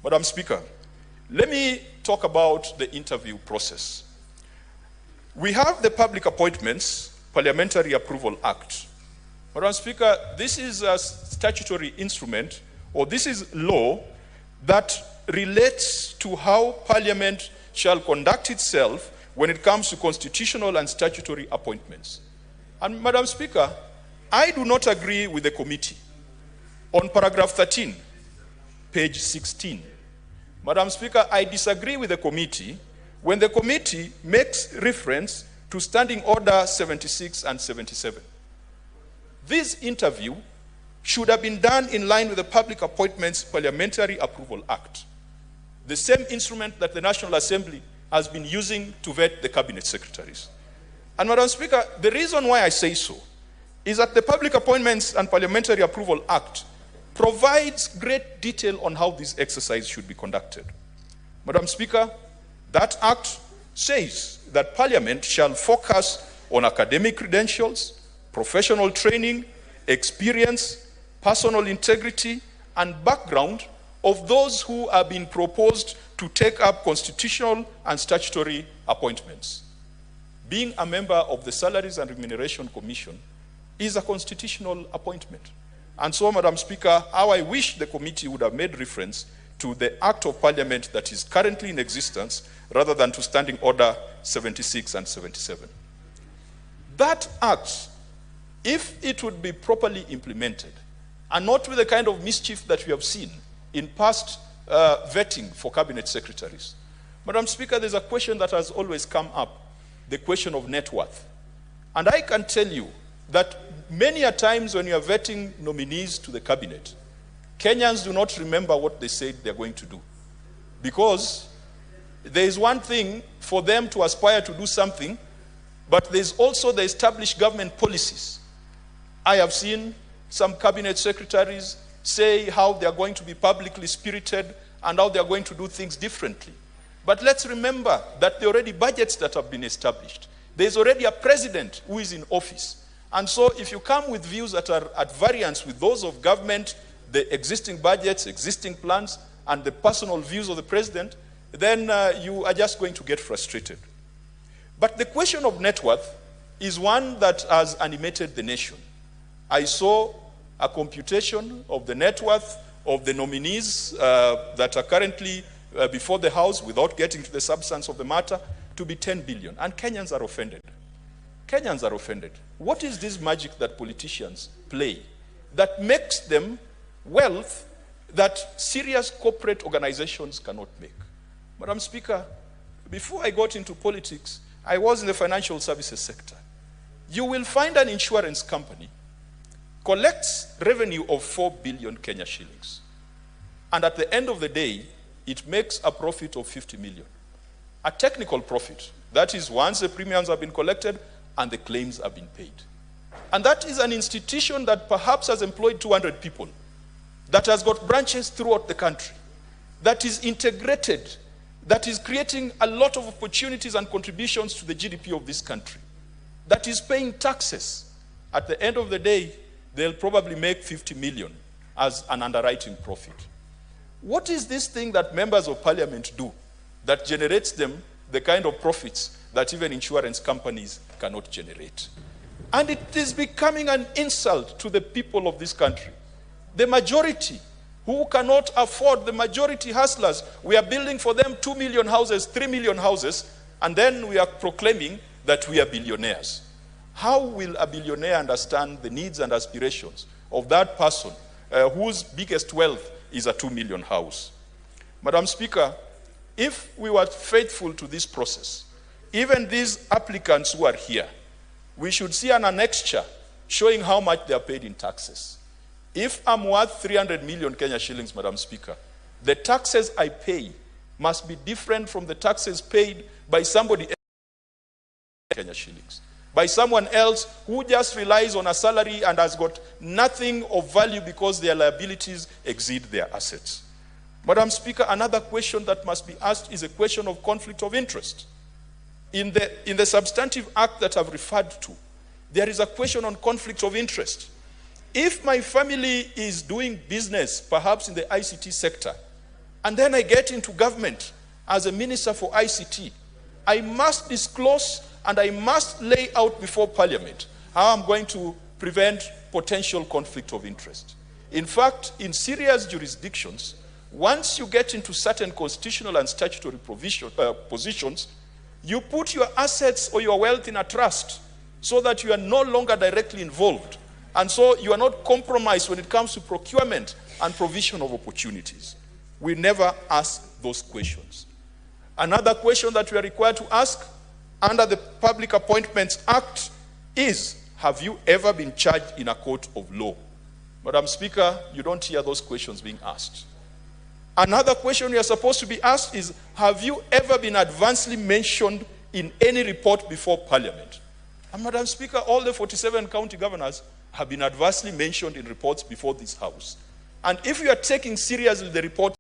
Madam Speaker, let me talk about the interview process. We have the Public Appointments Parliamentary Approval Act. Madam Speaker, this is a statutory instrument, or this is law that relates to how Parliament shall conduct itself when it comes to constitutional and statutory appointments. And Madam Speaker, I do not agree with the committee on paragraph 13, page 16. Madam Speaker, I disagree with the committee when the committee makes reference to Standing Order 76 and 77. This interview should have been done in line with the Public Appointments Parliamentary Approval Act, the same instrument that the National Assembly has been using to vet the cabinet secretaries. And Madam Speaker, the reason why I say so is that the Public Appointments and Parliamentary Approval Act provides great detail on how this exercise should be conducted. Madam Speaker, that act says that Parliament shall focus on academic credentials, professional training, experience, personal integrity, and background of those who are being proposed to take up constitutional and statutory appointments. Being a member of the Salaries and Remuneration Commission is a constitutional appointment. And so, Madam Speaker, how I wish the committee would have made reference to the Act of Parliament that is currently in existence rather than to Standing Order 76 and 77. That Act, if it would be properly implemented, and not with the kind of mischief that we have seen in past vetting for cabinet secretaries. Madam Speaker, there's a question that has always come up, the question of net worth. And I can tell you that many a times when you are vetting nominees to the cabinet, Kenyans do not remember what they said they're going to do. Because there is one thing for them to aspire to do something, but there's also the established government policies. I have seen some cabinet secretaries say how they are going to be publicly spirited and how they are going to do things differently. But let's remember that there are already budgets that have been established. There's already a president who is in office. And so if you come with views that are at variance with those of government, the existing budgets, existing plans, and the personal views of the president, then you are just going to get frustrated. But the question of net worth is one that has animated the nation. I saw a computation of the net worth of the nominees that are currently before the House, without getting to the substance of the matter, to be 10 billion. And Kenyans are offended. Kenyans are offended. What is this magic that politicians play that makes them wealth that serious corporate organizations cannot make? Madam Speaker, before I got into politics, I was in the financial services sector. You will find an insurance company collects revenue of 4 billion Kenya shillings. And at the end of the day, it makes a profit of 50 million. A technical profit. That is once the premiums have been collected and the claims have been paid. And that is an institution that perhaps has employed 200 people, that has got branches throughout the country, that is integrated, that is creating a lot of opportunities and contributions to the GDP of this country, that is paying taxes. At the end of the day, they'll probably make 50 million as an underwriting profit. What is this thing that members of parliament do that generates them the kind of profits that even insurance companies cannot generate? And it is becoming an insult to the people of this country. The majority who cannot afford, the majority hustlers, we are building for them 2 million houses, 3 million houses, and then we are proclaiming that we are billionaires. How will a billionaire understand the needs and aspirations of that person whose biggest wealth is a 2 million house? Madam Speaker, if we were faithful to this process, even these applicants who are here, we should see an annexure showing how much they are paid in taxes. If I'm worth 300 million Kenya shillings, Madam Speaker, the taxes I pay must be different from the taxes paid by somebody else Kenya shillings, by someone else who just relies on a salary and has got nothing of value because their liabilities exceed their assets. Madam Speaker, another question that must be asked is a question of conflict of interest. In the substantive act that I've referred to, there is a question on conflict of interest. If my family is doing business, perhaps in the ICT sector, and then I get into government as a minister for ICT, I must disclose and I must lay out before Parliament how I'm going to prevent potential conflict of interest. In fact, in serious jurisdictions, once you get into certain constitutional and statutory positions, you put your assets or your wealth in a trust so that you are no longer directly involved. And so you are not compromised when it comes to procurement and provision of opportunities. We never ask those questions. Another question that we are required to ask under the Public Appointments Act is, have you ever been charged in a court of law? Madam Speaker, you don't hear those questions being asked. Another question you are supposed to be asked is, have you ever been advancedly mentioned in any report before Parliament? And Madam Speaker, all the 47 county governors have been adversely mentioned in reports before this House. And if you are taking seriously the report